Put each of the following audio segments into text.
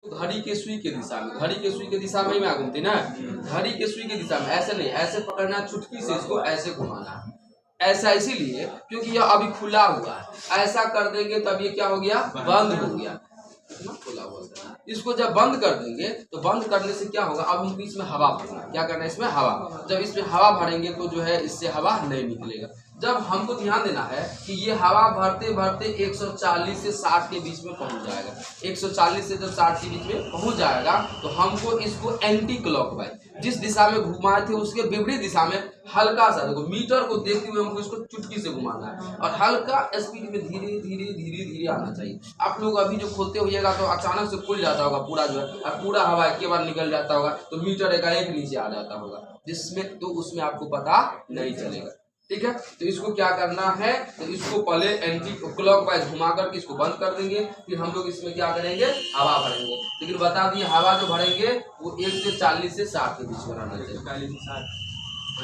घड़ी के सुई के दिशा में, घड़ी के सुई के दिशा में ही मैं घूमती ना, घड़ी के सुई के दिशा में, ऐसे नहीं, ऐसे पकड़ना, चुटकी से इसको ऐसे घुमाना है। ऐसा इसीलिए क्योंकि यह अभी खुला हुआ है, ऐसा कर देंगे तब ये क्या हो गया, बंद हो गया, खुला हुआ है। इसको जब बंद कर देंगे तो बंद करने से क्या होगा, अब हम इसमें हवा भरना, क्या करना है इसमें हवा, जब इसमें हवा भरेंगे तो जो है इससे हवा नहीं निकलेगा। जब हमको ध्यान देना है कि ये हवा भरते भरते 140 से 60 के बीच में पहुंच जाएगा, 140 से जब 60 के बीच में पहुंच जाएगा तो हमको इसको एंटी क्लॉकवाइज, जिस दिशा में घुमाए थे उसके विपरीत दिशा में हल्का सा, देखो मीटर को देखते हुए हमको इसको चुटकी से घुमाना है और हल्का स्पीड में धीरे धीरे धीरे धीरे आना चाहिए। आप लोग अभी जो खोलते होइएगा तो अचानक से खुल जाता होगा पूरा जो है, और पूरा हवा एक बार निकल जाता होगा तो मीटर एकाएक नीचे आ जाता होगा, जिसमें तो उसमें आपको पता नहीं चलेगा। ठीक है, तो इसको क्या करना है, तो इसको पहले एंटी क्लॉकवाइज घुमा करके इसको बंद कर देंगे, फिर हम लोग इसमें क्या करेंगे, हवा भरेंगे। लेकिन बता दिए हवा जो भरेंगे वो 1 से 40 से 60 के बीच में रहना चाहिए,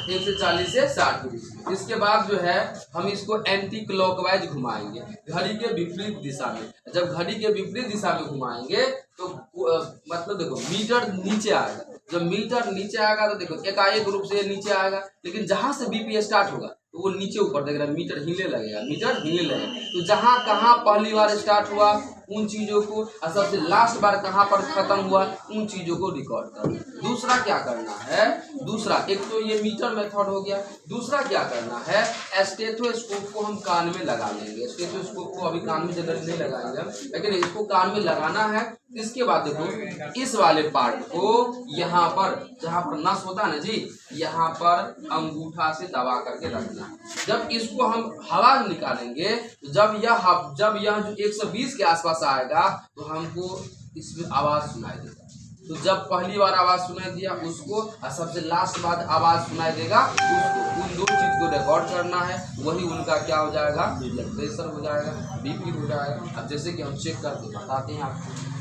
1 से 40 से 60 के बीच में। इसके बाद जो है हम इसको एंटी क्लॉकवाइज घुमाएंगे घड़ी के विपरीत दिशा में। जब घड़ी के विपरीत दिशा में घुमाएंगे तो मतलब देखो मीटर नीचे आएगा, जब मीटर नीचे आएगा तो देखो एकाएक रूप से नीचे आएगा, लेकिन जहां से बीपी स्टार्ट होगा तो वो नीचे ऊपर देखेगा, मीटर हिलने लगेगा, मीटर हिलने लगेगा। तो जहां कहाँ पहली बार स्टार्ट हुआ उन चीजों को और सबसे लास्ट बार कहाँ पर खत्म हुआ उन चीजों को रिकॉर्ड करना। दूसरा क्या करना है, दूसरा एक तो ये मीटर मेथड हो गया, दूसरा क्या करना है, स्टेथोस्कोप को हम कान में लगा लेंगे। स्टेथोस्कोप को अभी कान में जनरली नहीं लगाएंगे लेकिन इसको कान में लगाना है। इसके बाद देखो इस वाले पार्ट को यहाँ पर, जहाँ पर नस होता है ना जी, यहाँ पर अंगूठा से दबा करके रखना। जब इसको हम हवा निकालेंगे तो जब यह जो 120 के आसपास आएगा तो हमको इसमें आवाज सुनाई देगा। तो जब पहली बार आवाज सुनाई दिया उसको और सबसे लास्ट बार आवाज सुनाई देगा उसको, उन दो चीज को रिकॉर्ड करना है। वही उनका क्या हो जाएगा, ब्लड प्रेशर हो जाएगा, बीपी हो जाएगा। अब जैसे कि हम चेक करके बताते हैं आपको।